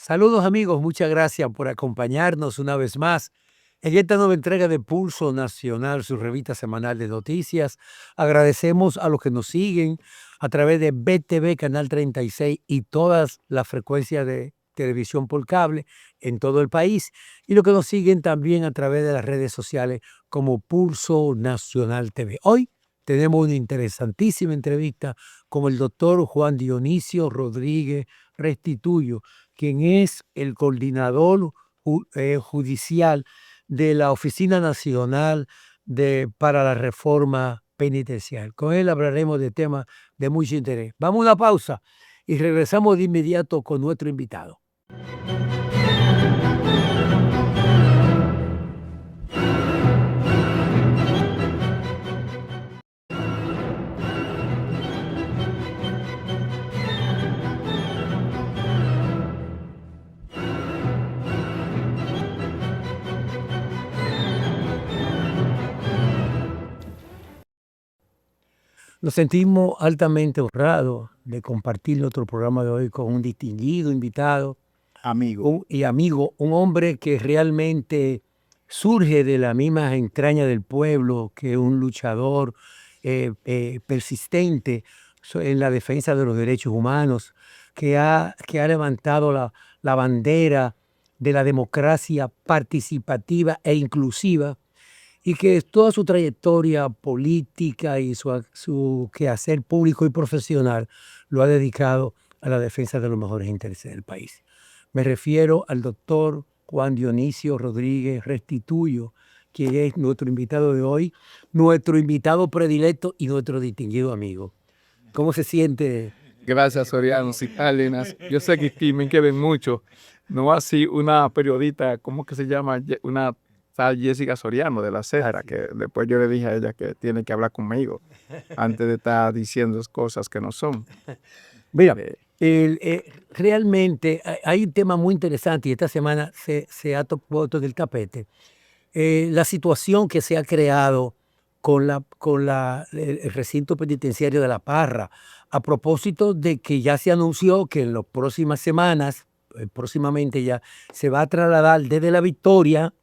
Saludos amigos, muchas gracias por acompañarnos una vez más en esta nueva entrega de Pulso Nacional, su revista semanal de noticias. Agradecemos a los que nos siguen a través de BTV Canal 36 y todas las frecuencias de televisión por cable en todo el país, y los que nos siguen también a través de las redes sociales como Pulso Nacional TV. Hoy tenemos una interesantísima entrevista con el doctor Juan Dionisio Rodríguez Restituyo, quien es el coordinador judicial de la Oficina Nacional para la Reforma Penitencial. Con él hablaremos de temas de mucho interés. Vamos a una pausa y regresamos de inmediato con nuestro invitado. Nos sentimos altamente honrados de compartir nuestro programa de hoy con un distinguido invitado, Amigo. un hombre que realmente surge de las mismas entrañas del pueblo, que es un luchador persistente en la defensa de los derechos humanos, que ha levantado la bandera de la democracia participativa e inclusiva, y que toda su trayectoria política y su quehacer público y profesional lo ha dedicado a la defensa de los mejores intereses del país. Me refiero al doctor Juan Dionisio Rodríguez Restituyo, que es nuestro invitado de hoy, nuestro invitado predilecto y nuestro distinguido amigo. ¿Cómo se siente? Gracias, Soriano y Cárdenas. Yo sé que aquí me quieren mucho. No así una periodista, ¿cómo que se llama? Una tal Jessica Soriano de La Cesara, que después yo le dije a ella que tiene que hablar conmigo antes de estar diciendo cosas que no son. Mira, realmente hay un tema muy interesante y esta semana se ha tocado en el tapete. La situación que se ha creado con el recinto penitenciario de La Parra, a propósito de que ya se anunció que en las próximas semanas, próximamente ya, se va a trasladar desde La Victoria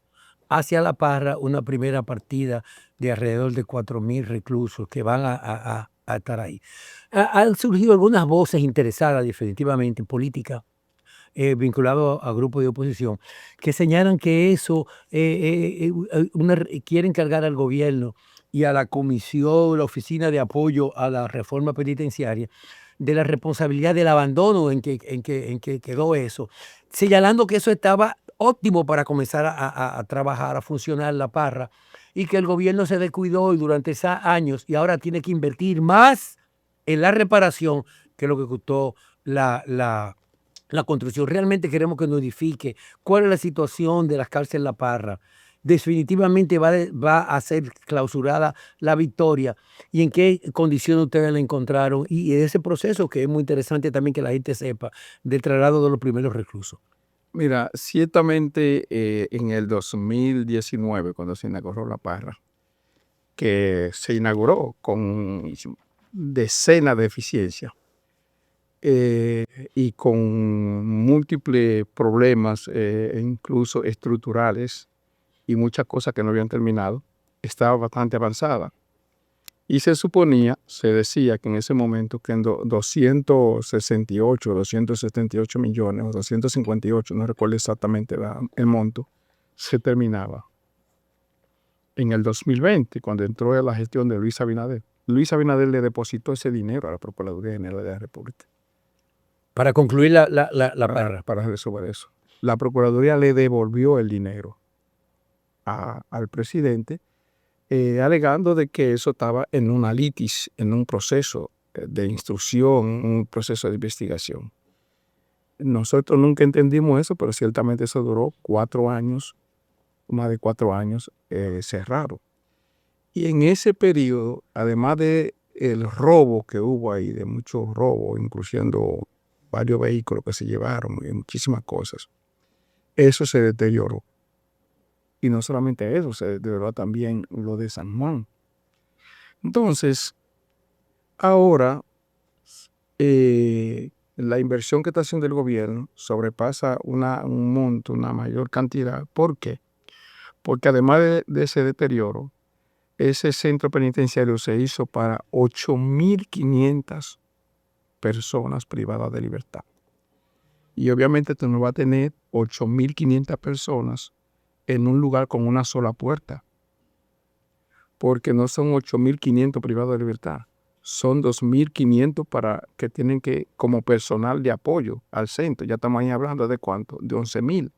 hacia La Parra una primera partida de alrededor de 4.000 reclusos que van a estar ahí. Han surgido algunas voces interesadas definitivamente en política, vinculado a grupos de oposición, que señalan que eso quieren cargar al gobierno y a la comisión, la oficina de apoyo a la reforma penitenciaria, de la responsabilidad del abandono en que quedó eso, señalando que eso estaba óptimo para comenzar a trabajar, a funcionar La Parra, y que el gobierno se descuidó y durante esos años y ahora tiene que invertir más en la reparación que lo que costó la construcción. Realmente queremos que nos edifique cuál es la situación de las cárceles La Parra. Definitivamente va a ser clausurada La Victoria, y en qué condiciones ustedes la encontraron, y ese proceso que es muy interesante también que la gente sepa del traslado de los primeros reclusos. Mira, ciertamente en el 2019, cuando se inauguró La Parra, que se inauguró con decenas de eficiencias, y con múltiples problemas, incluso estructurales, y muchas cosas que no habían terminado, estaba bastante avanzada. Y se decía que en ese momento que en 278 millones o 258, no recuerdo exactamente el monto, se terminaba. En el 2020, cuando entró a la gestión de Luis Abinader le depositó ese dinero a la Procuraduría General de la República. Para concluir la Parra. Para resolver eso. La Procuraduría le devolvió el dinero al presidente, alegando de que eso estaba en una litis, en un proceso de instrucción, un proceso de investigación. Nosotros nunca entendimos eso, pero ciertamente eso duró 4 años, más de 4 años cerrado. Y en ese periodo, además de el robo que hubo ahí, de muchos robos, incluyendo varios vehículos que se llevaron y muchísimas cosas, eso se deterioró. Y no solamente eso, se deterioró también lo de San Juan. Entonces, ahora la inversión que está haciendo el gobierno sobrepasa un monto, una mayor cantidad. ¿Por qué? Porque además de ese deterioro, ese centro penitenciario se hizo para 8.500 personas privadas de libertad. Y obviamente tú no vas a tener 8.500 personas en un lugar con una sola puerta, porque no son 8.500 privados de libertad, son 2.500 para que tienen que, como personal de apoyo al centro. Ya estamos ahí hablando de ¿cuánto? De 11.000.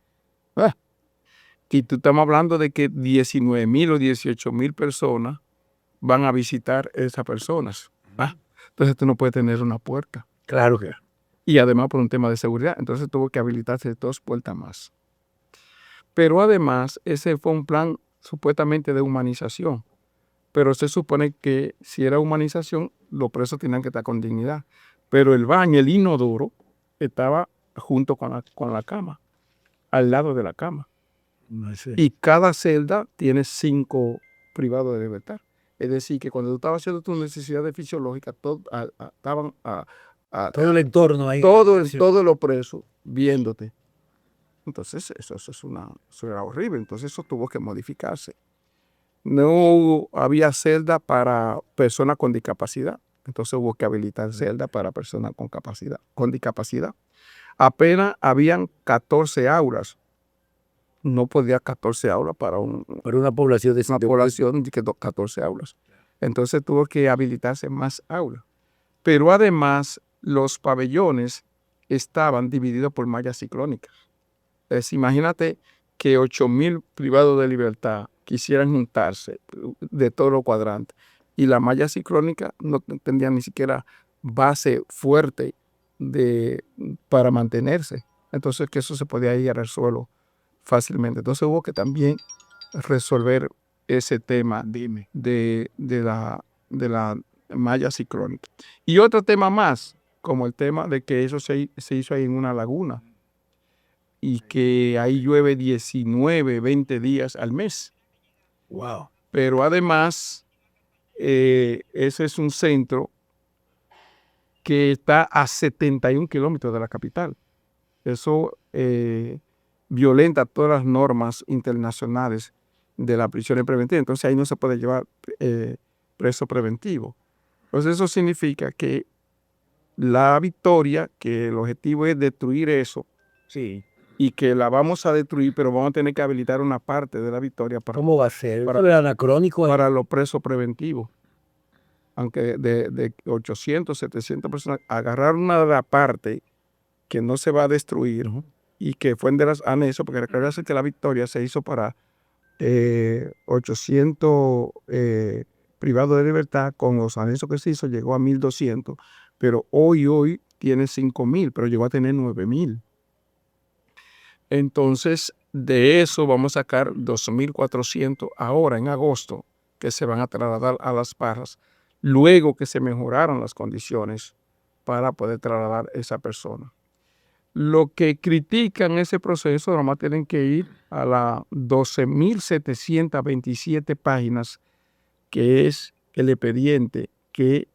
Y tú estamos hablando de que 19.000 o 18.000 personas van a visitar esas personas. Entonces tú no puedes tener una puerta. Claro que. Y además por un tema de seguridad. Entonces tuvo que habilitarse 2 puertas más. Pero además ese fue un plan supuestamente de humanización. Pero se supone que si era humanización, los presos tenían que estar con dignidad. Pero el baño, el inodoro, estaba junto con la cama, al lado de la cama. Y cada celda tiene 5 privados de libertad. Es decir, que cuando tú estabas haciendo tus necesidades fisiológicas, estaban todo el entorno ahí. todos los presos viéndote. Entonces, eso era horrible. Entonces, eso tuvo que modificarse. No había celda para personas con discapacidad. Entonces, hubo que habilitar celda para personas con discapacidad. Apenas habían 14 aulas. No podía 14 aulas para una población de 14 aulas. Entonces tuvo que habilitarse más aulas. Pero además los pabellones estaban divididos por mallas ciclónicas. Entonces imagínate que 8.000 privados de libertad quisieran juntarse de todos los cuadrantes y la malla ciclónica no tendría ni siquiera base fuerte para mantenerse. Entonces que eso se podía ir al suelo fácilmente. Entonces hubo que también resolver ese tema de la malla ciclónica. Y otro tema más, como el tema de que eso se hizo ahí en una laguna y que ahí llueve 19, 20 días al mes. Wow. Pero además, ese es un centro que está a 71 kilómetros de la capital. Eso violenta todas las normas internacionales de la prisión preventiva. Entonces ahí no se puede llevar preso preventivo. Entonces eso significa que la Victoria, que el objetivo es destruir eso, sí, y que la vamos a destruir, pero vamos a tener que habilitar una parte de la Victoria para, ¿cómo va a ser? para, anacrónico. para los presos preventivos. Aunque de 800, 700 personas, agarrar una de la parte que no se va a destruir, y que fue de las anexos, porque recuerda que la Victoria se hizo para 800 privados de libertad. Con los anexos que se hizo llegó a 1.200, pero hoy tiene 5.000, pero llegó a tener 9.000. Entonces, de eso vamos a sacar 2.400 ahora en agosto, que se van a trasladar a Las Parras, luego que se mejoraron las condiciones para poder trasladar a esa persona. Lo que critican ese proceso, nomás tienen que ir a las 12.727 páginas, que es el expediente que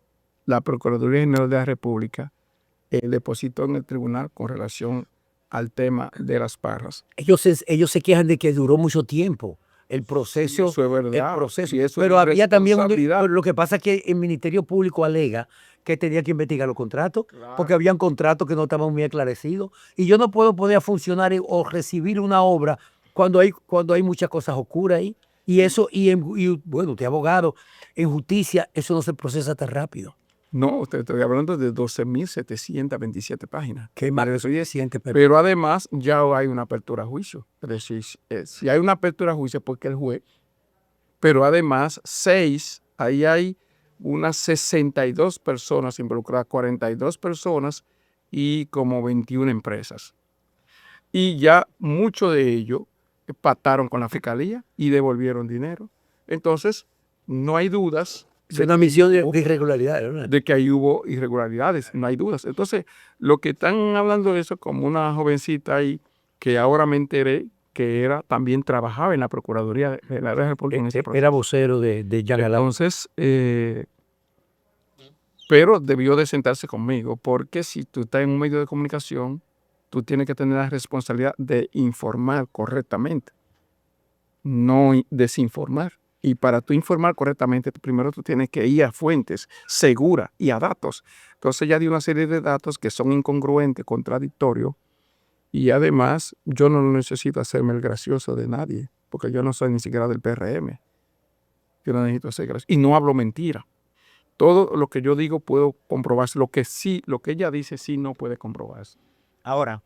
la Procuraduría General de la República depositó en el tribunal con relación al tema de Las Parras. Ellos se quejan de que duró mucho tiempo el proceso. Sí, eso es verdad. El proceso. Sí, eso pero es había también responsabilidad. lo que pasa es que el Ministerio Público alega que tenía que investigar los contratos, Claro. porque habían contratos que no estaban muy esclarecidos. Y yo no puedo poner a funcionar o recibir una obra cuando hay muchas cosas oscuras ahí. Y eso, bueno, usted es abogado, en justicia eso no se procesa tan rápido. No, estoy hablando de 12.727 páginas. Qué mal, eso ya siente. Pero además ya hay una apertura a juicio. Es decir, si hay una apertura a juicio porque el juez, pero además 6, ahí hay unas 62 personas involucradas, 42 personas y como 21 empresas. Y ya muchos de ellos pactaron con la fiscalía y devolvieron dinero. Entonces, no hay dudas. Es una misión de irregularidades, ¿verdad? De que ahí hubo irregularidades, no hay dudas. Entonces, lo que están hablando de eso, como una jovencita ahí, que ahora me enteré que también trabajaba en la Procuraduría de la República en ese proceso. Era vocero de Jean Alain. Entonces, pero debió de sentarse conmigo, porque si tú estás en un medio de comunicación, tú tienes que tener la responsabilidad de informar correctamente, no desinformar. Y para tú informar correctamente, primero tú tienes que ir a fuentes seguras y a datos. Entonces ya di una serie de datos que son incongruentes, contradictorios, y además yo no necesito hacerme el gracioso de nadie, porque yo no soy ni siquiera del PRM. Yo no necesito hacer gracioso. Y no hablo mentira. Todo lo que yo digo puedo comprobarse. Lo que ella dice sí no puede comprobarse. Ahora,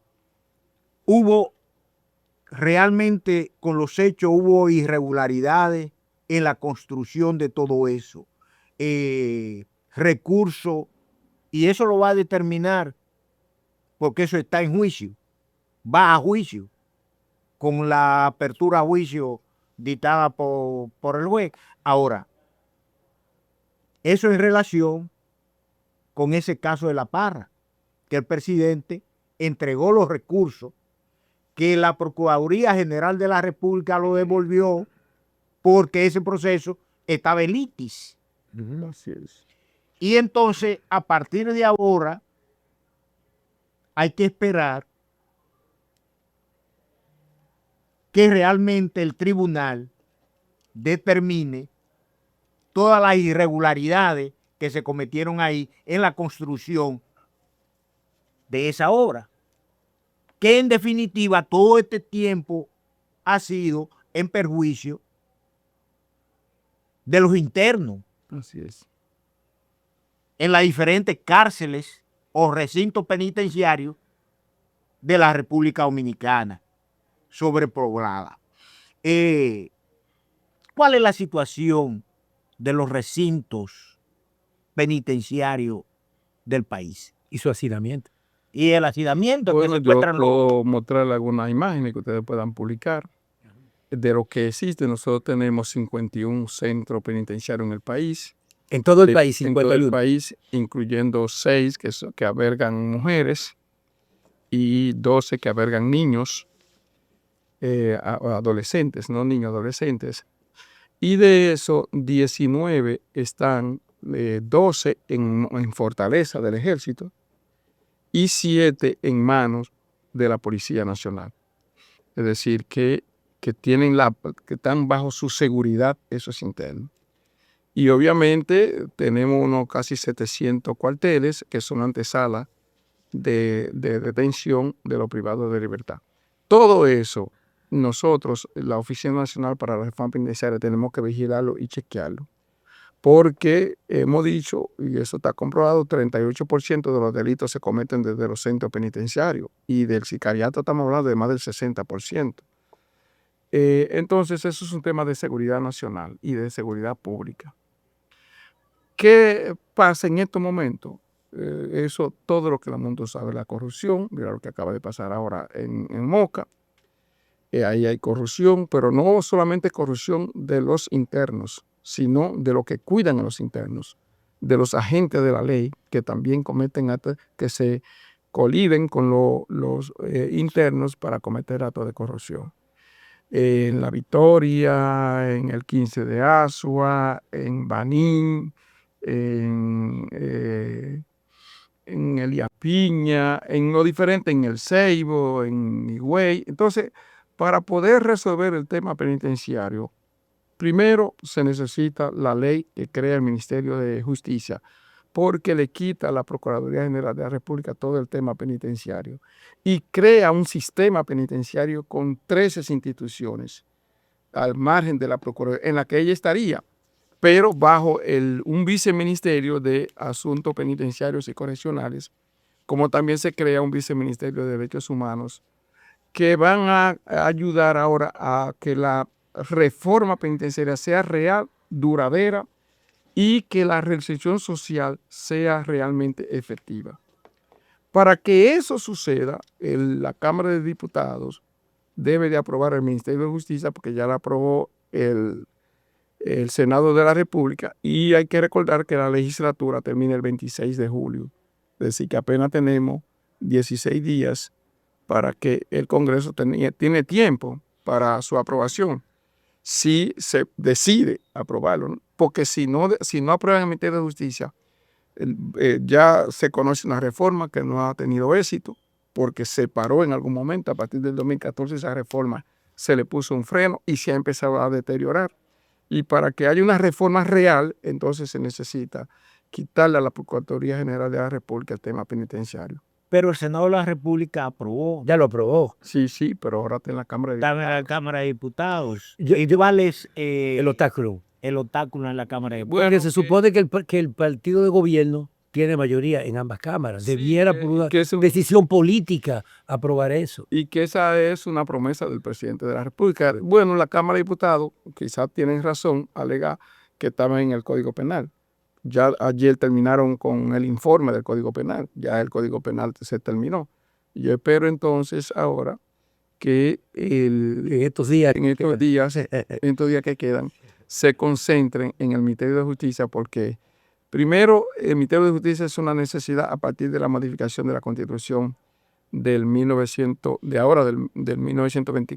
realmente con los hechos hubo irregularidades en la construcción de todo eso. Recursos, y eso lo va a determinar porque eso está en juicio. Va a juicio con la apertura a juicio dictada por el juez. Ahora, eso en relación con ese caso de La Parra, que el presidente entregó los recursos que la Procuraduría General de la República lo devolvió porque ese proceso estaba en litis. Así es. Y entonces, a partir de ahora, hay que esperar que realmente el tribunal determine todas las irregularidades que se cometieron ahí en la construcción de esa obra, que en definitiva todo este tiempo ha sido en perjuicio de los internos. Así es. En las diferentes cárceles o recintos penitenciarios de la República Dominicana, sobrepoblada. ¿Cuál es la situación de los recintos penitenciarios del país? Y su hacinamiento. Y el hacinamiento que Bueno, se yo encuentran puedo mostrarle algunas imágenes que ustedes puedan publicar de lo que existe. Nosotros tenemos 51 centros penitenciarios en el país. En todo el país, En todo el 51. país, incluyendo 6 que albergan mujeres y 12 que albergan niños, adolescentes, no niños, adolescentes. Y de eso, 19 están, 12 en Fortaleza del Ejército y 7 en manos de la Policía Nacional. Es decir, que que están bajo su seguridad esos internos. Y obviamente tenemos unos casi 700 cuarteles que son antesala de detención de los privados de libertad. Todo eso, nosotros, la Oficina Nacional para la Reforma Penitenciaria, tenemos que vigilarlo y chequearlo. Porque hemos dicho, y eso está comprobado, 38% de los delitos se cometen desde los centros penitenciarios y del sicariato estamos hablando de más del 60%. Entonces, eso es un tema de seguridad nacional y de seguridad pública. ¿Qué pasa en estos momentos? Eso, todo lo que el mundo sabe, la corrupción, mira lo que acaba de pasar ahora en Moca. Ahí hay corrupción, pero no solamente corrupción de los internos, sino de los que cuidan a los internos, de los agentes de la ley que también cometen actos, que se coliden con los internos para cometer actos de corrupción. En La Victoria, en el 15 de Asua, en Banín, en Elías Piña, en lo diferente, en El Ceibo, en Higüey. Entonces, para poder resolver el tema penitenciario, primero se necesita la ley que crea el Ministerio de Justicia, porque le quita a la Procuraduría General de la República todo el tema penitenciario y crea un sistema penitenciario con 13 instituciones al margen de la Procuraduría, en la que ella estaría, pero bajo un viceministerio de Asuntos Penitenciarios y Correccionales, como también se crea un viceministerio de Derechos Humanos, que van a ayudar ahora a que la reforma penitenciaria sea real, duradera y que la reinserción social sea realmente efectiva. Para que eso suceda, la Cámara de Diputados debe de aprobar el Ministerio de Justicia, porque ya la aprobó el Senado de la República, y hay que recordar que la legislatura termina el 26 de julio. Es decir, que apenas tenemos 16 días para que el Congreso tiene tiempo para su aprobación, si se decide aprobarlo, ¿no? Porque si no aprueban el Ministerio de Justicia, Ya se conoce una reforma que no ha tenido éxito porque se paró en algún momento. A partir del 2014 esa reforma se le puso un freno y se ha empezado a deteriorar. Y para que haya una reforma real, entonces se necesita quitarle a la Procuraduría General de la República el tema penitenciario. Pero el Senado de la República aprobó. Ya lo aprobó. Sí, pero ahora está en la Cámara de Estaba Diputados. en la Cámara de Diputados. Yo- ¿Y cuál es El obstáculo. el obstáculo en la Cámara de Diputados? Porque se supone que el partido de gobierno tiene mayoría en ambas cámaras. Sí, Debiera, por una que es un- decisión política, aprobar eso. Y que esa es una promesa del presidente de la República. Bueno, la Cámara de Diputados, quizás tienen razón, alega que estaba en el Código Penal. Ya ayer terminaron con el informe del Código Penal, ya el Código Penal se terminó. Yo espero entonces ahora que En estos días. en estos días que quedan, se concentren en el Ministerio de Justicia, porque primero, el Ministerio de Justicia es una necesidad a partir de la modificación de la Constitución del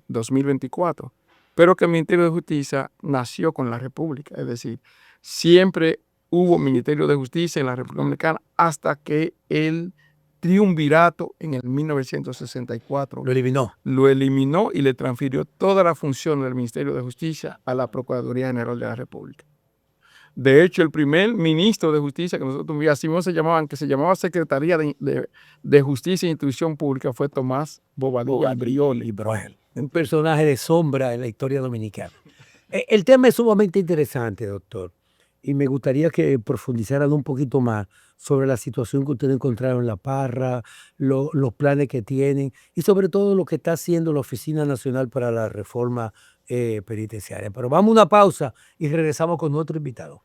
2024, pero que el Ministerio de Justicia nació con la República, es decir, siempre hubo Ministerio de Justicia en la República Dominicana hasta que el triunvirato en el 1964 Lo eliminó. lo eliminó y le transfirió toda la función del Ministerio de Justicia a la Procuraduría General de la República. De hecho, el primer ministro de Justicia que nosotros tuvimos, así mismo que se llamaba Secretaría de Justicia e Institución Pública, fue Tomás Bobadilla Brioli. Un personaje de sombra en la historia dominicana. El tema es sumamente interesante, doctor, y me gustaría que profundizaran un poquito más sobre la situación que ustedes encontraron en La Parra, los planes que tienen y sobre todo lo que está haciendo la Oficina Nacional para la Reforma Penitenciaria. Pero vamos a una pausa y regresamos con nuestro invitado.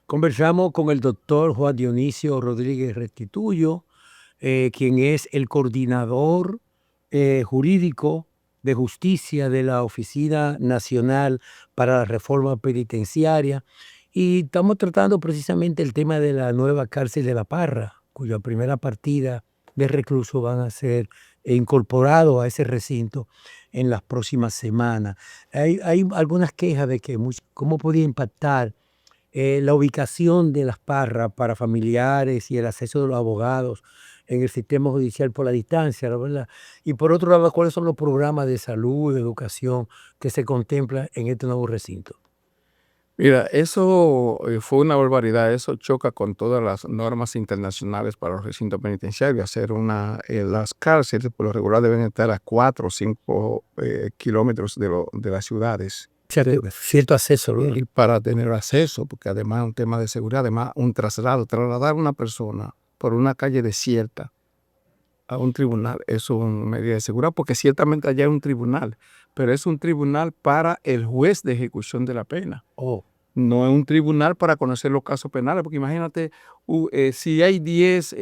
Conversamos con el doctor Juan Dionisio Rodríguez Restituyo, quien es el coordinador jurídico de justicia de la Oficina Nacional para la Reforma Penitenciaria. Y estamos tratando precisamente el tema de la nueva cárcel de La Parra, cuya primera partida de reclusos van a ser incorporados a ese recinto en las próximas semanas. Hay algunas quejas de que cómo podía impactar la ubicación de Las Parras para familiares y el acceso de los abogados en el sistema judicial por la distancia, ¿no? ¿Verdad? Y por otro lado, ¿cuáles son los programas de salud, de educación que se contemplan en este nuevo recinto? Mira, eso fue una barbaridad, eso choca con todas las normas internacionales para los recintos penitenciarios. Las cárceles por lo regular deben estar a 4 o 5 kilómetros de las ciudades. Cierto acceso, ¿no? Y para tener acceso, porque además es un tema de seguridad, además un trasladar a una persona por una calle desierta a un tribunal, eso es una medida de seguridad, porque ciertamente allá hay un tribunal, pero es un tribunal para el juez de ejecución de la pena. No es un tribunal para conocer los casos penales, porque imagínate, si hay 10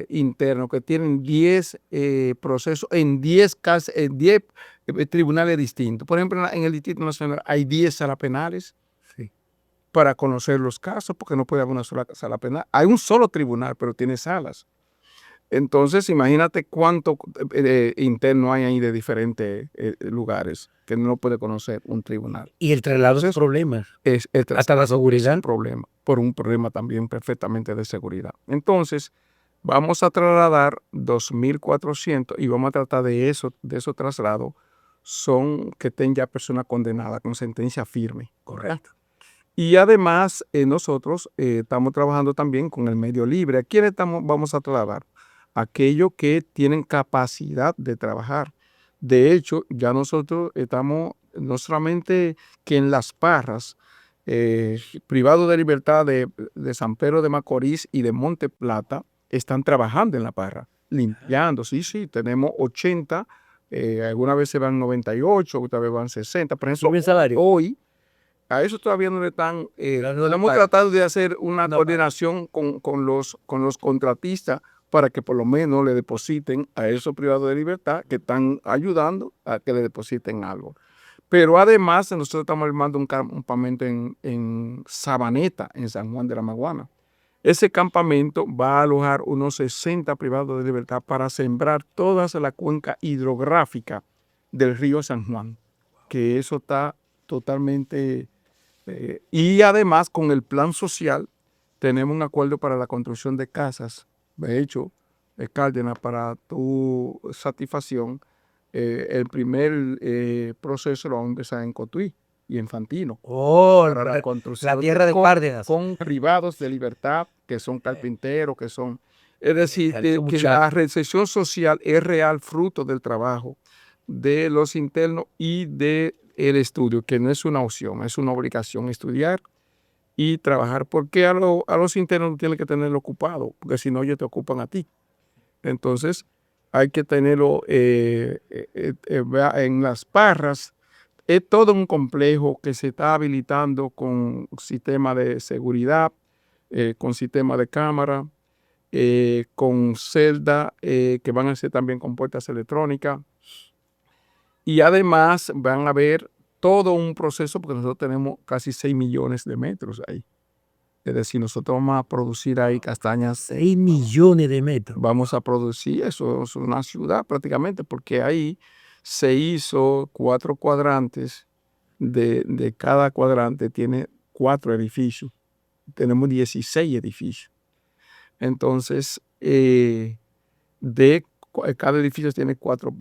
internos que tienen 10 procesos en 10 tribunales distintos. Por ejemplo, en el Distrito Nacional hay 10 salas penales para conocer los casos, porque no puede haber una sola sala penal. Hay un solo tribunal, pero tiene salas. Entonces, imagínate cuánto interno hay ahí de diferentes lugares que no puede conocer un tribunal. Y el traslado es problema. Hasta la seguridad. Es un problema, por un problema también perfectamente de seguridad. Entonces, vamos a trasladar 2.400 y vamos a tratar de esos traslados son que estén ya personas condenadas con sentencia firme. Correcto. Y además, nosotros estamos trabajando también con el medio libre. ¿A quiénes vamos a trasladar? Aquellos que tienen capacidad de trabajar. De hecho, ya nosotros estamos, no solamente que en Las Parras, privados de libertad de San Pedro de Macorís y de Monte Plata, están trabajando en La Parra, limpiando. Sí, tenemos 80, algunas veces van 98, otras veces van 60. Por ejemplo, ¿Suben salario? hoy, a eso todavía no le están, estamos tratando de hacer una coordinación con los contratistas para que por lo menos le depositen a esos privados de libertad que están ayudando a que le depositen algo. Pero además nosotros estamos armando un campamento en Sabaneta, en San Juan de la Maguana. Ese campamento va a alojar unos 60 privados de libertad para sembrar toda la cuenca hidrográfica del río San Juan, que eso está totalmente... y además con el plan social tenemos un acuerdo para la construcción de casas. De hecho, Cárdenas, para tu satisfacción, el primer proceso lo vamos a empezar en Cotuí y en Fantino. Oh, Para la construcción tierra de Cárdenas. con privados de libertad, que son carpinteros, que son... Es decir, Esos que la recesión social es real fruto del trabajo de los internos y del estudio, que no es una opción, es una obligación estudiar y trabajar, porque a los internos tienes que tenerlo ocupado, porque si no ellos te ocupan a ti. Entonces hay que tenerlo en Las Parras. Es todo un complejo que se está habilitando con sistema de seguridad, con sistema de cámara, con celda, que van a ser también con puertas electrónicas. Y además van a ver todo un proceso, porque nosotros tenemos casi 6 millones de metros ahí. Es decir, nosotros vamos a producir ahí castañas. 6 millones de metros. Vamos a producir, eso es una ciudad prácticamente, porque ahí se hizo 4 cuadrantes. De cada cuadrante tiene 4 edificios. Tenemos 16 edificios. Entonces, cada edificio tiene 4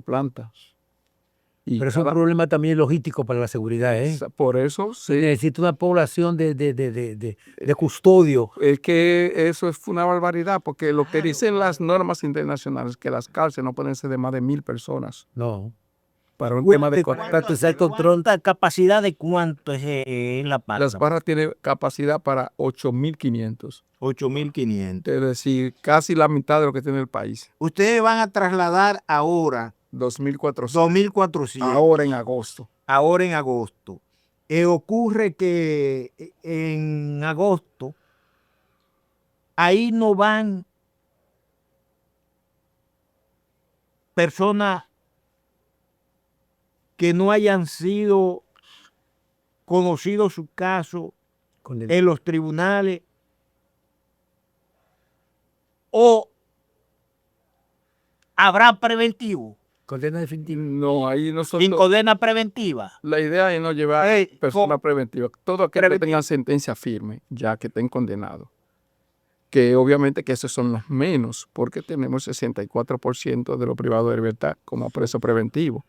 plantas. Y pero es un problema también logístico para la seguridad, ¿eh? Por eso Se necesita una población de custodio. Es que eso es una barbaridad, porque lo que dicen las normas internacionales, que las cárceles no pueden ser de más de 1,000 personas. No. Para un tema de ¿Cuánta capacidad de cuánto es en La Parra? Las Parras tiene capacidad para 8,500. 8,500. Es decir, casi la mitad de lo que tiene el país. Ustedes van a trasladar ahora 2,400. 2,400. Ahora en agosto. Ahora en agosto. Ocurre que en agosto ahí no van personas que no hayan sido conocidos su caso en los tribunales, o habrá preventivo. Condena definitiva. No, ahí nosotros... Sin condena preventiva. La idea es no llevar personas preventivas. Todo aquel que tenga sentencia firme, ya que estén condenados. Que obviamente que esos son los menos, porque tenemos 64% de los privados de libertad como preso preventivo.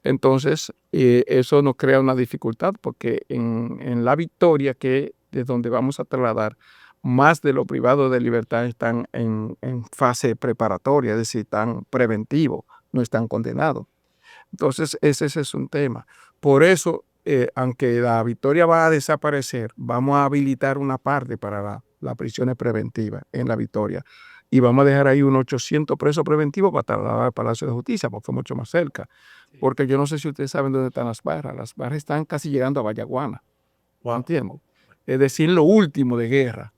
Entonces, eso nos crea una dificultad, porque en La Victoria, que es donde vamos a trasladar, más de los privados de libertad están en fase preparatoria, es decir, están preventivos, no están condenados. Entonces, ese es un tema. Por eso, aunque La Victoria va a desaparecer, vamos a habilitar una parte para las prisiones preventivas en La Victoria. Y vamos a dejar ahí unos 800 presos preventivos para trasladar al Palacio de Justicia, porque es mucho más cerca. Porque yo no sé si ustedes saben dónde están Las Parras. Las Parras están casi llegando a Vallaguana. Wow. ¿Entiendes? Es decir, lo último de guerra.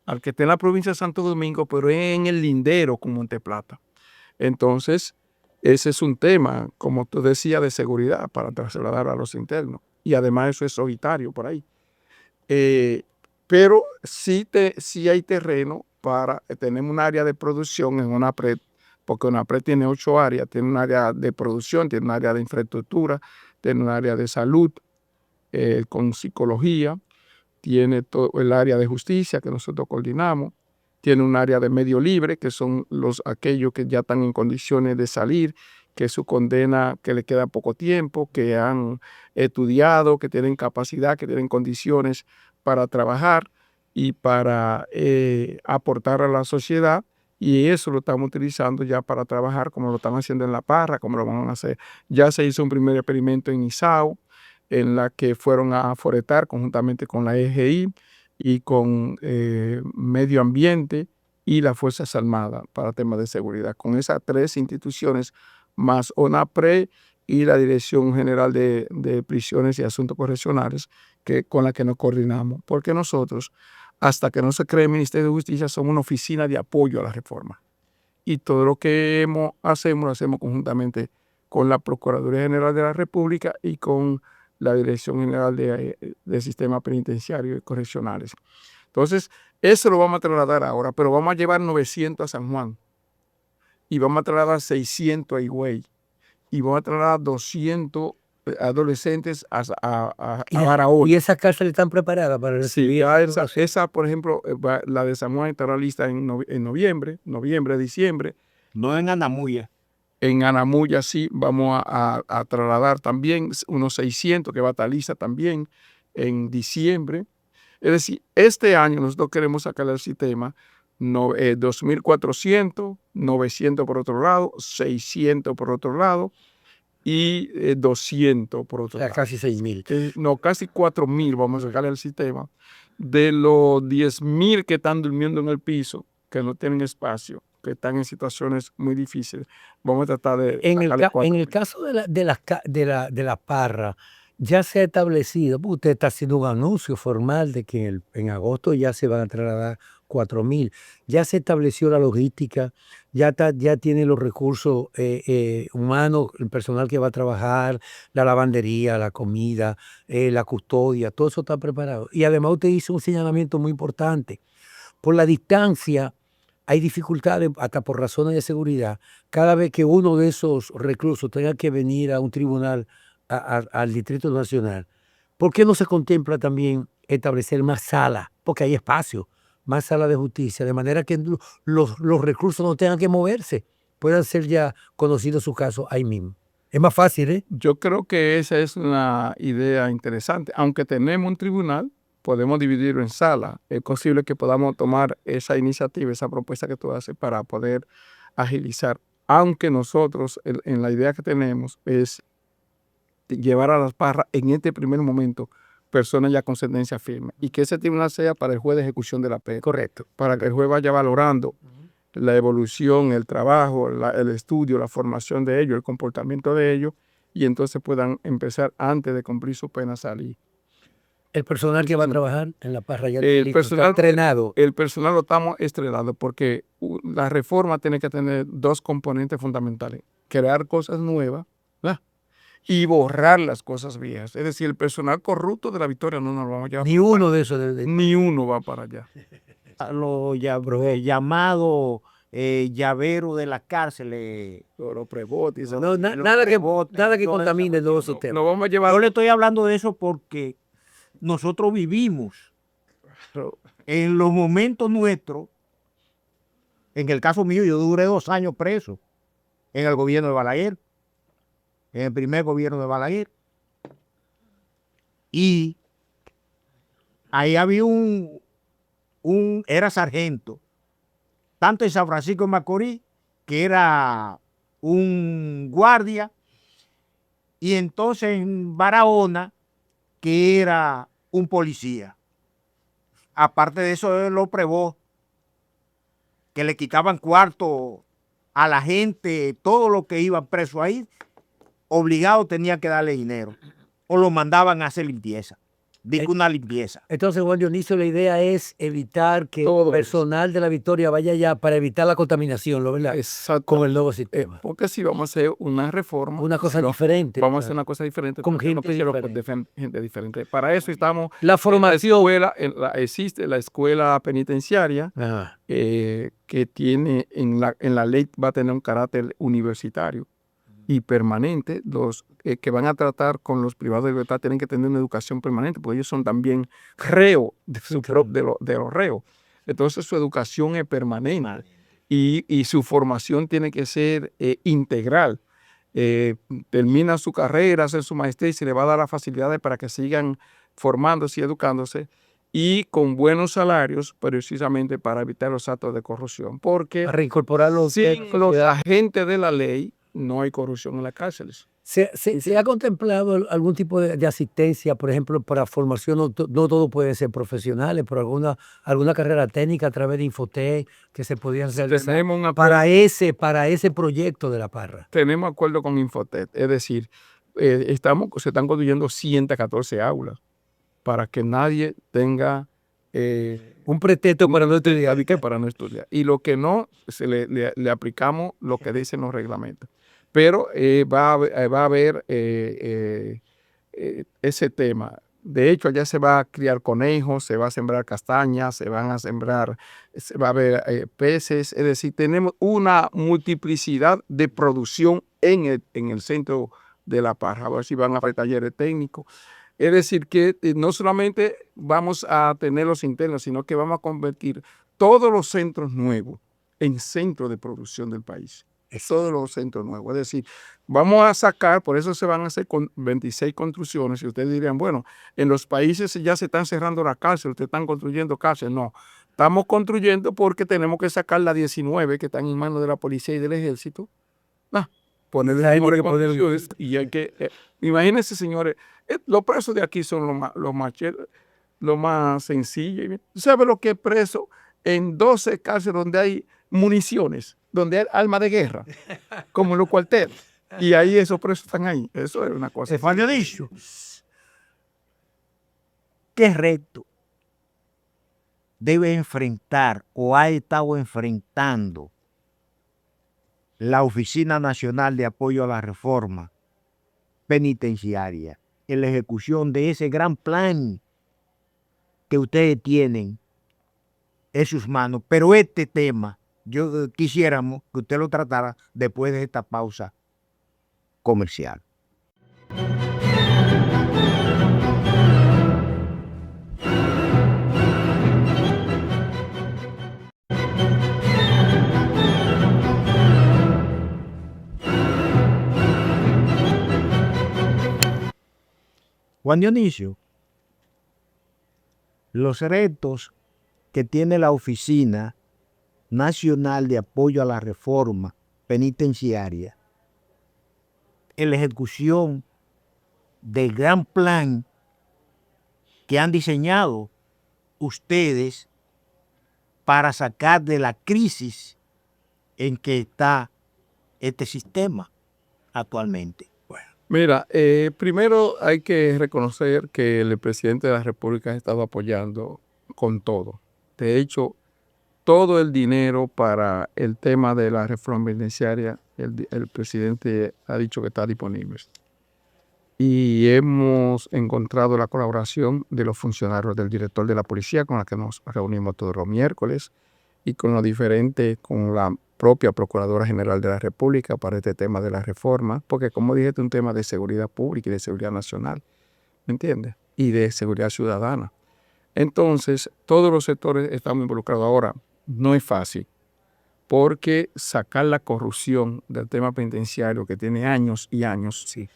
Al que esté en la provincia de Santo Domingo, pero en el lindero con Monteplata. Entonces, ese es un tema, como tú decías, de seguridad para trasladar a los internos. Y además eso es solitario por ahí. Pero sí hay terreno para... tenemos un área de producción en UNAPRED, porque UNAPRED tiene 8 áreas. Tiene un área de producción, tiene un área de infraestructura, tiene un área de salud, con psicología, tiene todo el área de justicia que nosotros coordinamos, tiene un área de medio libre, que son aquellos que ya están en condiciones de salir, que su condena, que le queda poco tiempo, que han estudiado, que tienen capacidad, que tienen condiciones para trabajar y para aportar a la sociedad. Y eso lo estamos utilizando ya para trabajar, como lo están haciendo en La Parra, como lo van a hacer. Ya se hizo un primer experimento en Isao, en la que fueron a forestar conjuntamente con la EGI y con Medio Ambiente y las Fuerzas Armadas para temas de seguridad. Con esas 3 instituciones, más ONAPRED y la Dirección General de Prisiones y Asuntos Correccionales, con la que nos coordinamos. Porque nosotros, hasta que no se cree el Ministerio de Justicia, somos una oficina de apoyo a la reforma. Y todo lo que hacemos, lo hacemos conjuntamente con la Procuraduría General de la República y con la Dirección General de Sistemas Penitenciarios y Correccionales. Entonces, eso lo vamos a trasladar ahora, pero vamos a llevar 900 a San Juan y vamos a trasladar 600 a Higüey y vamos a trasladar 200 adolescentes a Barahona. ¿Y esas cárceles están preparadas para recibir? Sí, ya esa, por ejemplo, la de San Juan estará lista en noviembre, diciembre. No en Anamuya. En Anamuya sí vamos a trasladar también unos 600 que va a estar lista también en diciembre. Es decir, este año nosotros queremos sacar al sistema 2.400, 900 por otro lado, 600 por otro lado y 200 por otro lado. Casi 6.000. No, casi 4.000 vamos a sacarle al sistema. De los 10.000 que están durmiendo en el piso, que no tienen espacio, que están en situaciones muy difíciles, vamos a tratar de... En el caso de la Parra, ya se ha establecido, usted está haciendo un anuncio formal de que en agosto ya se van a trasladar 4.000. Ya se estableció la logística, ya tiene los recursos humanos, el personal que va a trabajar, la lavandería, la comida, la custodia, todo eso está preparado. Y además usted hizo un señalamiento muy importante. Por la distancia hay dificultades, hasta por razones de seguridad. Cada vez que uno de esos reclusos tenga que venir a un tribunal, al Distrito Nacional, ¿por qué no se contempla también establecer más salas? Porque hay espacio, más salas de justicia, de manera que los reclusos no tengan que moverse, puedan ser ya conocidos sus casos ahí mismo. Es más fácil, ¿eh? Yo creo que esa es una idea interesante. Aunque tenemos un tribunal, podemos dividirlo en salas. Es posible que podamos tomar esa iniciativa, esa propuesta que tú haces para poder agilizar. Aunque nosotros, en la idea que tenemos, es llevar a las Parras en este primer momento personas ya con sentencia firme y que ese tribunal sea para el juez de ejecución de la pena. Correcto. Para que el juez vaya valorando la evolución, el trabajo, el estudio, la formación de ellos, el comportamiento de ellos, y entonces puedan empezar antes de cumplir su pena salir. El personal que va a trabajar en la Parra ya El personal está entrenado. El personal lo estamos estrenando porque la reforma tiene que tener dos componentes fundamentales: crear cosas nuevas, ¿verdad?, y borrar las cosas viejas. Es decir, el personal corrupto de la Victoria no nos lo vamos a llevar. Ni uno de esos. Ni uno va para allá. Los llamados llaveros de las cárceles. Los prebotes. No, nada que contamine todos esos temas. Nos vamos a llevar. Yo le estoy hablando de eso porque nosotros vivimos en los momentos nuestros. En el caso mío, yo duré 2 años preso en el gobierno de Balaguer, en el primer gobierno de Balaguer. Y ahí había era sargento, tanto en San Francisco de Macorís, que era un guardia, y entonces en Barahona, que era un policía. Aparte de eso, él lo probó, que le quitaban cuarto a la gente, todo lo que iban preso ahí, obligado tenía que darle dinero, o lo mandaban a hacer limpieza. Digo, una limpieza. Entonces, Juan Dionisio, la idea es evitar que el personal de la Victoria vaya allá para evitar la contaminación, ¿lo verdad? Exacto. Con el nuevo sistema. Porque si vamos a hacer una reforma. Una cosa diferente. Vamos a hacer una cosa diferente. Con gente diferente. Para eso estamos. La formación. Existe la escuela penitenciaria que tiene en la ley, va a tener un carácter universitario y permanente. Los que van a tratar con los privados de libertad tienen que tener una educación permanente, porque ellos son también reos de los reos. Entonces su educación es permanente y su formación tiene que ser integral. Termina su carrera, hace su maestría y se le va a dar las facilidades para que sigan formándose y educándose, y con buenos salarios, precisamente para evitar los actos de corrupción. Porque para reincorporarlos sin los agentes de la ley no hay corrupción en las cárceles. ¿Se ha contemplado algún tipo de asistencia, por ejemplo, para formación? No todo puede ser profesionales, pero alguna carrera técnica a través de Infotec que se podían realizar para ese proyecto de la Parra. Tenemos acuerdo con Infotec, es decir, se están construyendo 114 aulas para que nadie tenga un pretexto para no estudiar. Para no estudiar. Y lo que no, le aplicamos lo que dicen los reglamentos. pero va a haber ese tema. De hecho, allá se va a criar conejos, se va a sembrar castañas, se van a sembrar, se va a haber peces, es decir, tenemos una multiplicidad de producción en el centro de La Parra. A ver si van a haber talleres técnicos. Es decir, que no solamente vamos a tener los internos, sino que vamos a convertir todos los centros nuevos en centros de producción del país. Todos los centros nuevos. Es decir, vamos a sacar, por eso se van a hacer con 26 construcciones. Y ustedes dirían, bueno, en los países ya se están cerrando la cárcel, ustedes están construyendo cárcel. No, estamos construyendo porque tenemos que sacar las 19 que están en manos de la policía y del ejército. Ponerle condiciones y hay que, imagínense, señores, los presos de aquí son lo más sencillo. ¿Sabe lo que es preso en 12 cárceles donde hay municiones, donde hay armas de guerra, como en los cuarteles? Y ahí esos presos están ahí. Eso es una cosa. Estefanio Dixo, ¿qué reto debe enfrentar o ha estado enfrentando la Oficina Nacional de Apoyo a la Reforma Penitenciaria en la ejecución de ese gran plan que ustedes tienen en sus manos? Pero este tema, yo quisiéramos que usted lo tratara después de esta pausa comercial. Juan Dionisio, los retos que tiene la Oficina Nacional de Apoyo a la Reforma Penitenciaria en la ejecución del gran plan que han diseñado ustedes para sacar de la crisis en que está este sistema actualmente. Mira, primero hay que reconocer que el presidente de la República ha estado apoyando con todo. De hecho, todo el dinero para el tema de la reforma penitenciaria, el presidente ha dicho que está disponible. Y hemos encontrado la colaboración de los funcionarios del director de la policía, con la que nos reunimos todos los miércoles, y con los diferentes, con la propia Procuradora General de la República para este tema de la reforma, porque como dije, es un tema de seguridad pública y de seguridad nacional, ¿me entiendes? Y de seguridad ciudadana. Entonces, todos los sectores estamos involucrados. Ahora, no es fácil, porque sacar la corrupción del tema penitenciario, que tiene años y años, sí,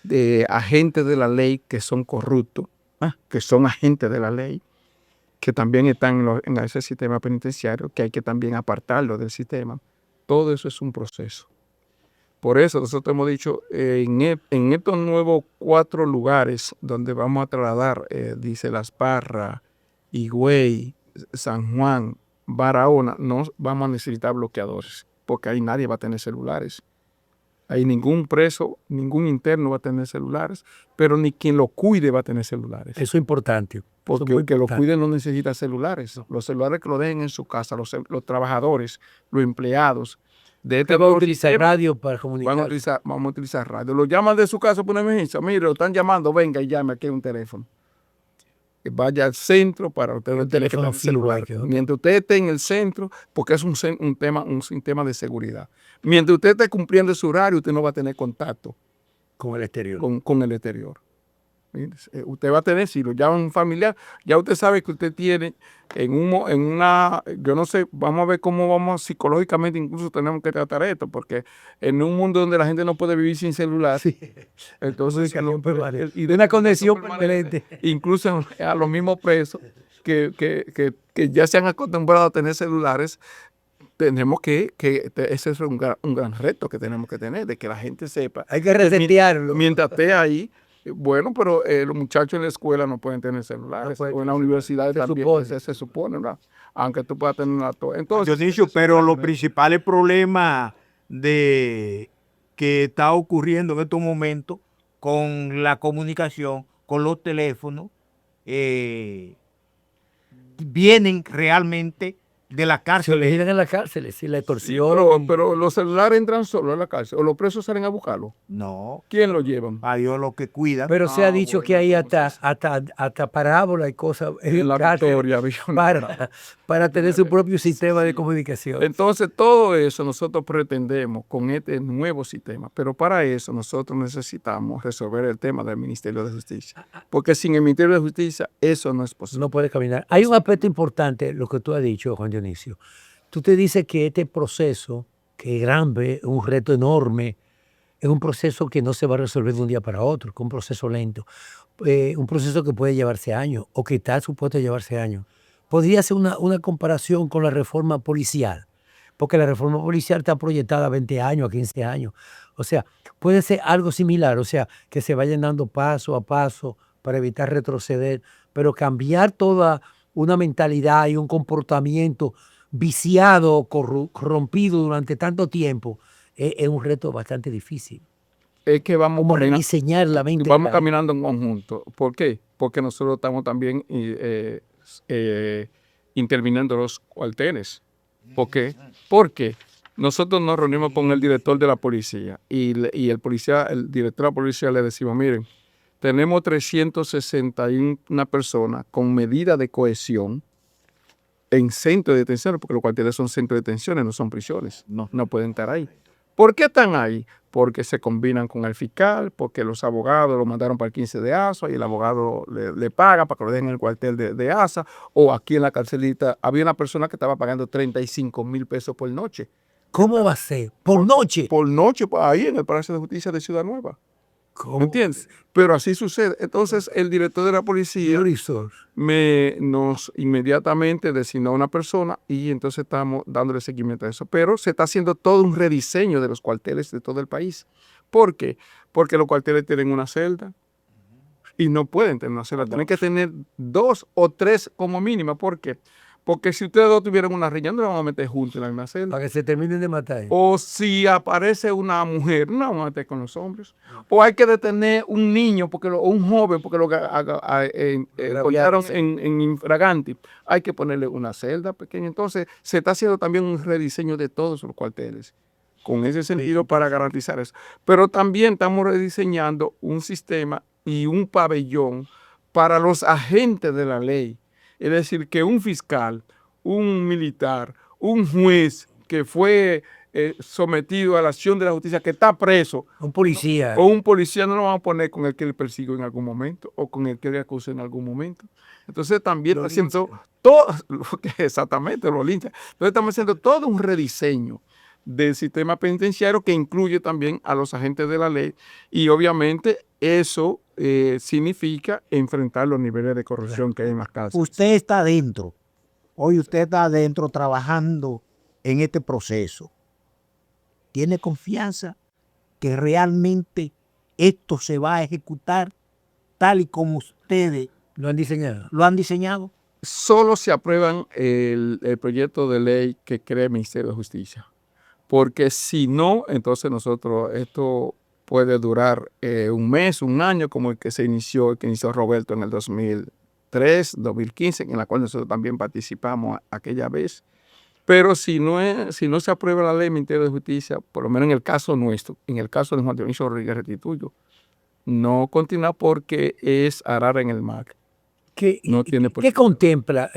de agentes de la ley que son corruptos, que son agentes de la ley, que también están en ese sistema penitenciario, que hay que también apartarlo del sistema. Todo eso es un proceso. Por eso nosotros hemos dicho, en estos nuevos 4 lugares donde vamos a trasladar, dice Las Parras, Higüey, San Juan, Barahona, no vamos a necesitar bloqueadores, porque ahí nadie va a tener celulares. Ahí ningún preso, ningún interno va a tener celulares, pero ni quien lo cuide va a tener celulares. Eso es importante. Porque el que lo cuide no necesita celulares. Los celulares que lo dejen en su casa, los trabajadores, los empleados. De este vamos a utilizar radio para comunicar. Vamos a utilizar radio. Lo llaman de su casa por una emergencia. Mire, lo están llamando, venga y llame, aquí hay un teléfono. Que vaya al centro para usted un teléfono celular. Mientras usted esté en el centro, porque es un tema de seguridad. Mientras usted esté cumpliendo su horario, usted no va a tener contacto con el exterior. Con el exterior. Usted va a tener, si lo llama un familiar, ya usted sabe que usted tiene yo no sé, vamos a ver cómo vamos psicológicamente, incluso tenemos que tratar esto, porque en un mundo donde la gente no puede vivir sin celular, sí, entonces y de una conexión permanente, incluso a los mismos presos que ya se han acostumbrado a tener celulares, tenemos que ese es un gran reto que tenemos que tener, de que la gente sepa. Hay que resetearlo. Mientras esté ahí. Bueno, pero los muchachos en la escuela no pueden tener celulares, o en la universidad también se supone, ¿verdad? Aunque tú puedas tener una torre. Entonces, yo digo, pero los principales problemas que está ocurriendo en estos momentos con la comunicación, con los teléfonos, vienen realmente de la Se cárcel. legislan en las cárceles, si la extorsión. Pero los celulares entran solo a la cárcel, o los presos salen a buscarlo. No, ¿Quién lo llevan? a Dios lo que cuida. Pero se ha dicho que hay bueno, hasta parábola y cosas En la cárceles Victoria había una- para tener su propio sistema de comunicación. Entonces, todo eso nosotros pretendemos con este nuevo sistema, pero para eso nosotros necesitamos resolver el tema del Ministerio de Justicia, porque sin el Ministerio de Justicia eso no es posible. No puede caminar. Hay un aspecto importante, lo que tú has dicho, Juan Dionisio. Tú te dices que este proceso, que es grande, es un reto enorme, es un proceso que no se va a resolver de un día para otro, que es un proceso lento, un proceso que puede llevarse años o que está supuesto a llevarse años. Podría ser una comparación con la reforma policial, porque la reforma policial está proyectada a 20 años, a 15 años. O sea, puede ser algo similar, o sea, que se vayan dando paso a paso para evitar retroceder, pero cambiar toda una mentalidad y un comportamiento viciado, corrompido durante tanto tiempo, es un reto bastante difícil. Es que Como rediseñar la mente. vamos caminando en conjunto. ¿Por qué? Porque nosotros estamos también interviniendo los cuarteles. ¿Por qué? Porque nosotros nos reunimos con el director de la policía y el director de la policía le decimos, miren, tenemos 361 personas con medida de cohesión en centros de detención, porque los cuarteles son centros de detención, no son prisiones, no pueden estar ahí. ¿Por qué están ahí? Porque se combinan con el fiscal, porque los abogados lo mandaron para el 15 de ASA y el abogado le paga para que lo dejen en el cuartel de ASA, o aquí en la carcelita había una persona que estaba pagando 35,000 pesos por noche. ¿Cómo va a ser? ¿Por noche? Por noche, ahí en el Palacio de Justicia de Ciudad Nueva. ¿Me entiendes? Pero así sucede. Entonces, el director de la policía nos inmediatamente designó a una persona y entonces estamos dándole seguimiento a eso. Pero se está haciendo todo un rediseño de los cuarteles de todo el país. ¿Por qué? Porque los cuarteles tienen una celda y no pueden tener una celda. Tienen que tener 2 o 3 como mínima. ¿Por qué? Porque si ustedes dos tuvieran una riña, no la van a meter juntos en la misma celda. Para que se terminen de matar. O si aparece una mujer, no vamos a meter con los hombres. O hay que detener un niño o un joven porque lo encontraron en infraganti. Hay que ponerle una celda pequeña. Entonces, se está haciendo también un rediseño de todos los cuarteles con ese sentido para garantizar eso. Pero también estamos rediseñando un sistema y un pabellón para los agentes de la ley. Es decir, que un fiscal, un militar, un juez que fue sometido a la acción de la justicia, que está preso. Un policía. O un policía no lo van a poner con el que le persiguió en algún momento o con el que le acusó en algún momento. Entonces también haciendo todo, exactamente, lo lincha. Entonces estamos haciendo todo un rediseño del sistema penitenciario que incluye también a los agentes de la ley y obviamente eso significa enfrentar los niveles de corrupción que hay en las cárceles. Usted está adentro. Hoy usted está adentro trabajando en este proceso. ¿Tiene confianza que realmente esto se va a ejecutar tal y como ustedes ¿Lo han diseñado? lo han diseñado? Solo se aprueban el proyecto de ley que crea el Ministerio de Justicia. Porque si no, entonces esto puede durar un mes, un año, como el que inició Roberto en el 2003, 2015, en la cual nosotros también participamos aquella vez. Pero si no se aprueba la ley del Ministerio de Justicia, por lo menos en el caso nuestro, en el caso de Juan Dionisio Rodríguez Restituyo, no continúa porque es arar en el mar. ¿Qué contempla?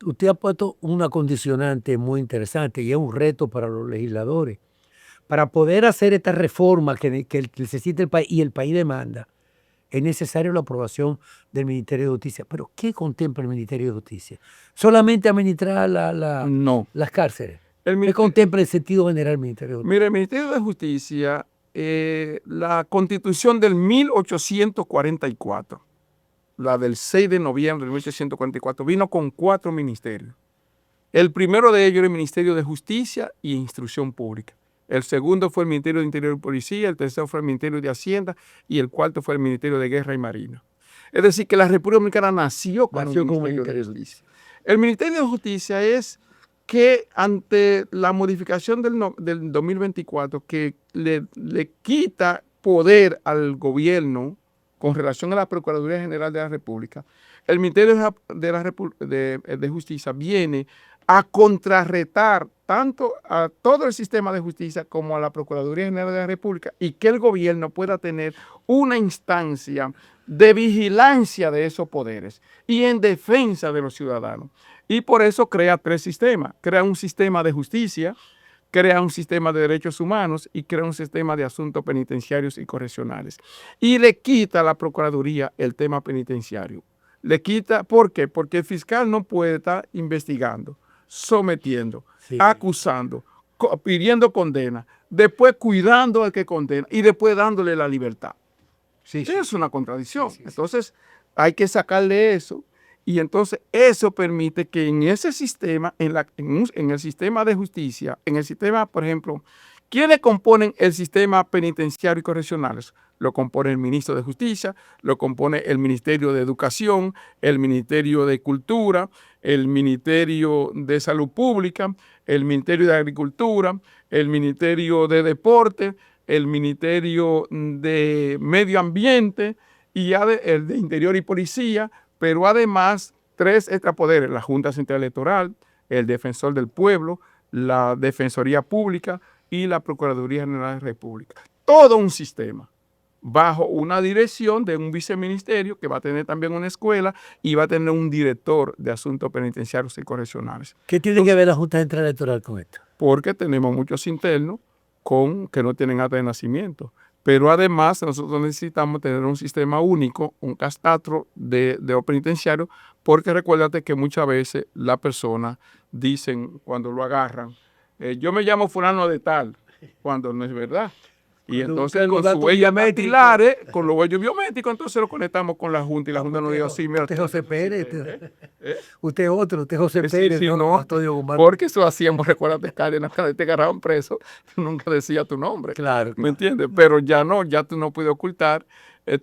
Usted ha puesto una condicionante muy interesante y es un reto para los legisladores. Para poder hacer esta reforma que necesita el país y el país demanda, es necesaria la aprobación del Ministerio de Justicia. ¿Pero qué contempla el Ministerio de Justicia? ¿Solamente administrar las cárceles? ¿Qué contempla el sentido general del Ministerio de Justicia? Mire, el Ministerio de Justicia, la Constitución del 1844, la del 6 de noviembre de 1844, vino con 4 ministerios. El primero de ellos era el Ministerio de Justicia y Instrucción Pública. El segundo fue el Ministerio de Interior y Policía, el tercero fue el Ministerio de Hacienda y el cuarto fue el Ministerio de Guerra y Marina. Es decir, que la República Dominicana nació con el Ministerio de Justicia. El Ministerio de Justicia es que ante la modificación del 2024 que le quita poder al gobierno con relación a la Procuraduría General de la República, el Ministerio de Justicia viene a contrarrestar tanto a todo el sistema de justicia como a la Procuraduría General de la República y que el gobierno pueda tener una instancia de vigilancia de esos poderes y en defensa de los ciudadanos. Y por eso crea 3 sistemas. Crea un sistema de justicia, crea un sistema de derechos humanos y crea un sistema de asuntos penitenciarios y correccionales. Y le quita a la Procuraduría el tema penitenciario. Le quita, ¿por qué? Porque el fiscal no puede estar investigando, sometiendo, acusando, pidiendo condena, después cuidando al que condena y después dándole la libertad. Es una contradicción. Entonces, hay que sacarle eso. Y entonces eso permite que en ese sistema, en el sistema de justicia, en el sistema, por ejemplo, ¿quiénes componen el sistema penitenciario y correccional? Lo compone el ministro de Justicia, lo compone el Ministerio de Educación, el Ministerio de Cultura, el Ministerio de Salud Pública, el Ministerio de Agricultura, el Ministerio de Deporte, el Ministerio de Medio Ambiente y el de Interior y Policía, pero además 3 extrapoderes: la Junta Central Electoral, el Defensor del Pueblo, la Defensoría Pública y la Procuraduría General de la República. Todo un sistema bajo una dirección de un viceministerio que va a tener también una escuela y va a tener un director de asuntos penitenciarios y correccionales. ¿Qué tiene que ver la Junta Central Electoral con esto? Porque tenemos muchos internos que no tienen acta de nacimiento. Pero además nosotros necesitamos tener un sistema único, un catastro de penitenciario, porque recuérdate que muchas veces las personas dicen cuando lo agarran, yo me llamo fulano de tal, cuando no es verdad. Y entonces con sus huellas dactilares, con los huellos biométricos, entonces lo conectamos con la Junta y la Junta nos dice, sí, mira. Usted José Pérez, usted otro, usted José Pérez. Sí, no, porque eso hacíamos, recuérdate, Cárdenas, cuando te agarraban preso, tú nunca decías tu nombre. Claro. ¿Me entiendes? Pero ya no, ya tú no puedes ocultar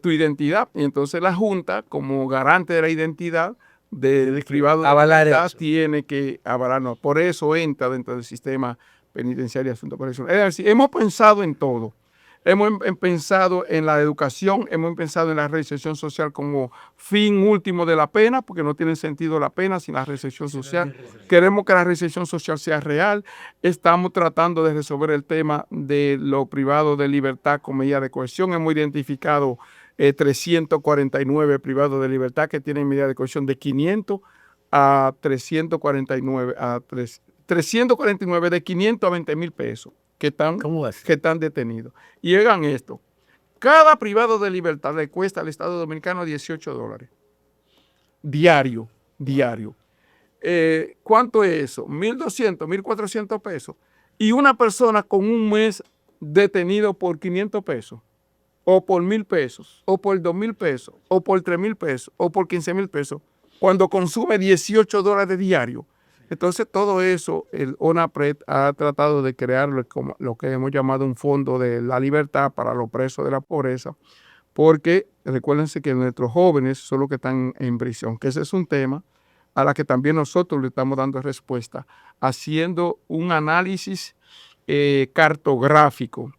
tu identidad. Y entonces la Junta, como garante de la identidad del privado de la libertad, tiene que avalarnos. Por eso entra dentro del sistema penitenciario de asuntos correccionales. Es decir, hemos pensado en todo. Hemos pensado en la educación, hemos pensado en la reinserción social como fin último de la pena, porque no tiene sentido la pena sin la reinserción social. Queremos que la reinserción social sea real. Estamos tratando de resolver el tema de lo privado de libertad con medida de coerción. Hemos identificado 349 privados de libertad que tienen medida de coerción de 500 a 349, 349 de 500 a 20,000 pesos. Que están detenidos. Y hagan esto. Cada privado de libertad le cuesta al Estado Dominicano $18. Diario. ¿Cuánto es eso? 1,200, 1,400 pesos. Y una persona con un mes detenido por 500 pesos, o por 1,000 pesos, o por 2,000 pesos, o por 3,000 pesos, o por 15,000 pesos, cuando consume $18 diario. Entonces, todo eso, el ONAPRED ha tratado de crear lo que hemos llamado un fondo de la libertad para los presos de la pobreza, porque recuérdense que nuestros jóvenes son los que están en prisión, que ese es un tema a la que también nosotros le estamos dando respuesta, haciendo un análisis cartográfico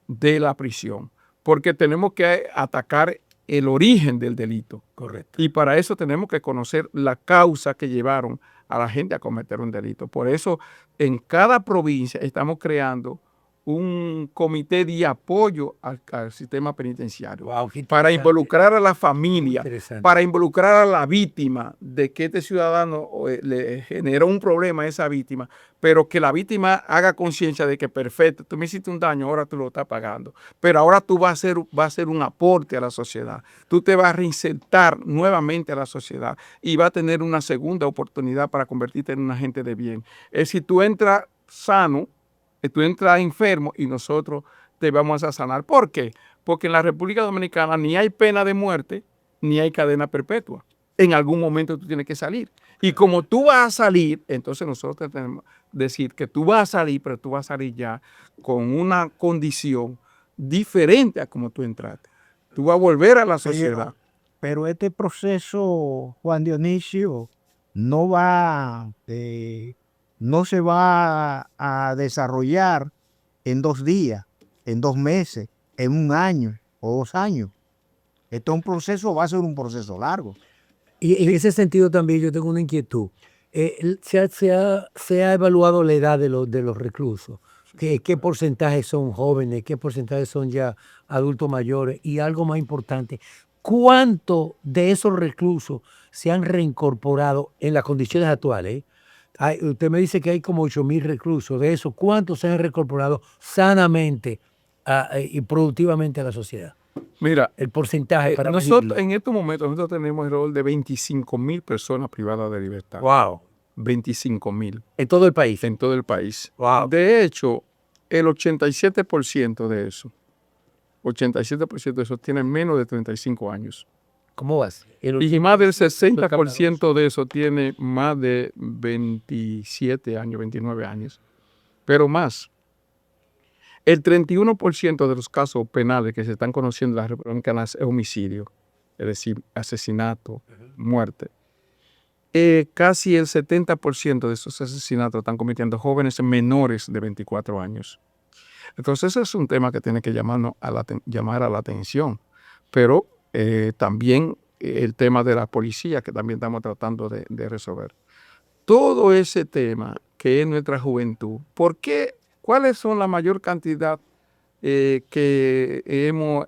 de la prisión, porque tenemos que atacar el origen del delito. Correcto. Y para eso tenemos que conocer la causa que llevaron a la gente a cometer un delito. Por eso, en cada provincia estamos creando un comité de apoyo al sistema penitenciario, para involucrar a la familia, para involucrar a la víctima de que este ciudadano le generó un problema a esa víctima, pero que la víctima haga conciencia de que perfecto, tú me hiciste un daño, ahora tú lo estás pagando, pero ahora tú vas a hacer un aporte a la sociedad, tú te vas a reinsertar nuevamente a la sociedad y vas a tener una segunda oportunidad para convertirte en un agente de bien. Es decir, tú entras sano, tú entras enfermo y nosotros te vamos a sanar. ¿Por qué? Porque en la República Dominicana ni hay pena de muerte, ni hay cadena perpetua. En algún momento tú tienes que salir. Y como tú vas a salir, entonces nosotros tenemos que decir que tú vas a salir, pero tú vas a salir ya con una condición diferente a como tú entraste. Tú vas a volver a la sociedad. Pero este proceso, Juan Dionisio, no se va a desarrollar en 2 días, en 2 meses, en 1 año o 2 años. Va a ser un proceso largo. Y en ese sentido también yo tengo una inquietud. Se ha evaluado la edad de los reclusos. ¿Qué porcentaje son jóvenes? ¿Qué porcentaje son ya adultos mayores? Y algo más importante, ¿cuánto de esos reclusos se han reincorporado en las condiciones actuales? Usted me dice que hay como 8.000 reclusos. De esos, ¿cuántos se han reincorporado sanamente y productivamente a la sociedad? Mira, El porcentaje para nosotros medirlo. en estos momentos nosotros tenemos alrededor de 25.000 personas privadas de libertad. Wow. 25.000 En todo el país. en todo el país. Wow. De hecho, el 87% de eso, 87% de esos tienen menos de 35 años. ¿Cómo vas? Y más del 60% de eso tiene más de 27 años, 29 años. Pero más. El 31% de los casos penales que se están conociendo en la República Dominicana es homicidio, es decir, asesinato, muerte. Casi el 70% de esos asesinatos están cometiendo jóvenes menores de 24 años. Entonces, ese es un tema que tiene que llamar a la atención. Pero también el tema de la policía, que también estamos tratando de resolver. Todo ese tema que es nuestra juventud, ¿cuáles son la mayor cantidad que hemos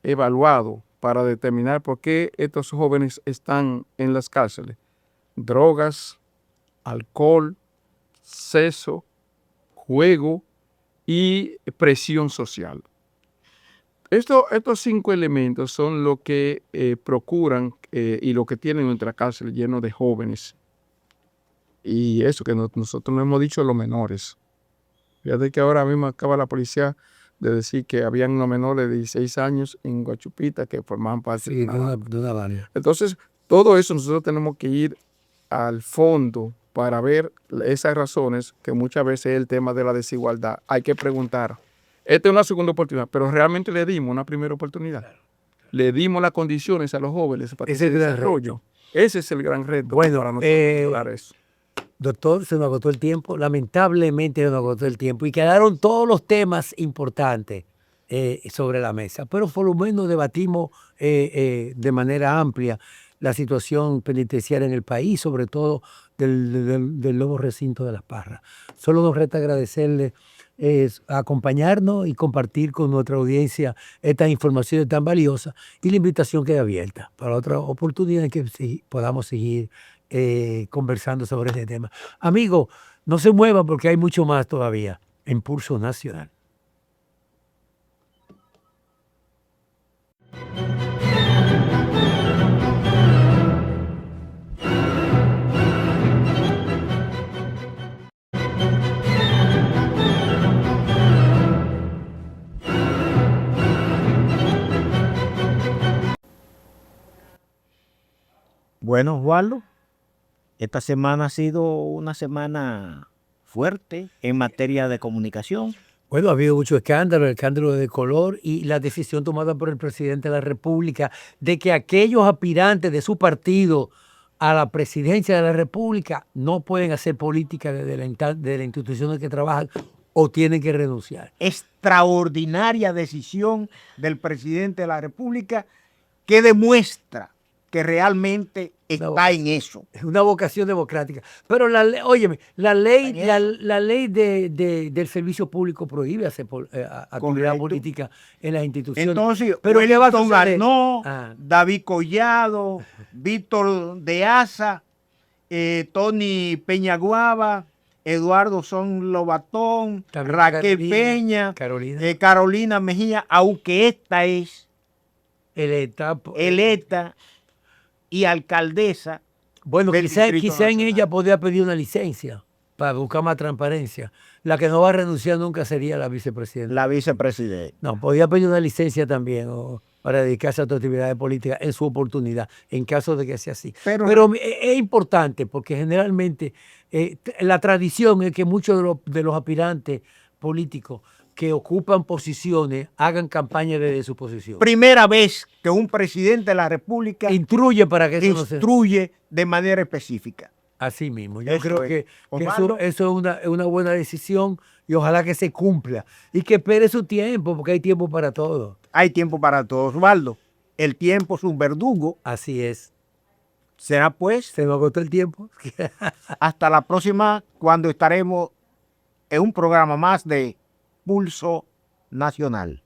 evaluado para determinar por qué estos jóvenes están en las cárceles? Drogas, alcohol, sexo, juego y presión social. Estos 5 elementos son lo que procuran y lo que tienen nuestra cárcel lleno de jóvenes. Y eso que nosotros no hemos dicho los menores. Fíjate que ahora mismo acaba la policía de decir que habían unos menores de 16 años en Guachupita que formaban parte de una banda. Entonces, todo eso nosotros tenemos que ir al fondo para ver esas razones, que muchas veces es el tema de la desigualdad. Hay que preguntar. Esta es una segunda oportunidad, pero realmente le dimos una primera oportunidad. Claro. Le dimos las condiciones a los jóvenes para ese desarrollo. Ese es el gran reto. Bueno, para nosotros lograr eso. Doctor, se nos agotó el tiempo. Lamentablemente se nos agotó el tiempo y quedaron todos los temas importantes sobre la mesa, pero por lo menos debatimos de manera amplia la situación penitenciaria en el país, sobre todo del nuevo recinto de Las Parras. Solo nos resta agradecerle acompañarnos y compartir con nuestra audiencia estas informaciones tan valiosas, y la invitación queda abierta para otra oportunidad en que podamos seguir conversando sobre este tema. Amigo, no se mueva porque hay mucho más todavía en Pulso Nacional. Bueno, Osvaldo, esta semana ha sido una semana fuerte en materia de comunicación. Bueno, ha habido mucho escándalo, el escándalo de color y la decisión tomada por el presidente de la República de que aquellos aspirantes de su partido a la presidencia de la República no pueden hacer política de la institución en que trabajan o tienen que renunciar. Extraordinaria decisión del presidente de la República que demuestra que realmente está en eso. Es una vocación democrática. Pero óyeme, la ley del servicio público prohíbe hacer actividad política en las instituciones. Entonces, pero Wellington Arnaud, David Collado, Víctor de Asa, Tony Peñaguaba, Eduardo Son Lobatón, Raquel Peña, Carolina Mejía, aunque esta es electa y alcaldesa. Bueno, quizá en ella podría pedir una licencia para buscar más transparencia. La que no va a renunciar nunca sería la vicepresidenta. La vicepresidenta. No, podría pedir una licencia también para dedicarse a otras actividades políticas en su oportunidad, en caso de que sea así. Pero es importante porque generalmente la tradición es que muchos de los aspirantes políticos que ocupan posiciones hagan campaña desde su posición. Primera vez que un presidente de la República instruye para que eso instruye de manera específica. Así mismo. Yo creo que eso es una buena decisión y ojalá que se cumpla y que espere su tiempo, porque hay tiempo para todo. Hay tiempo para todo, Osvaldo. El tiempo es un verdugo. Así es. Será pues Se nos agotó el tiempo. hasta la próxima, cuando estaremos en un programa más de Pulso Nacional.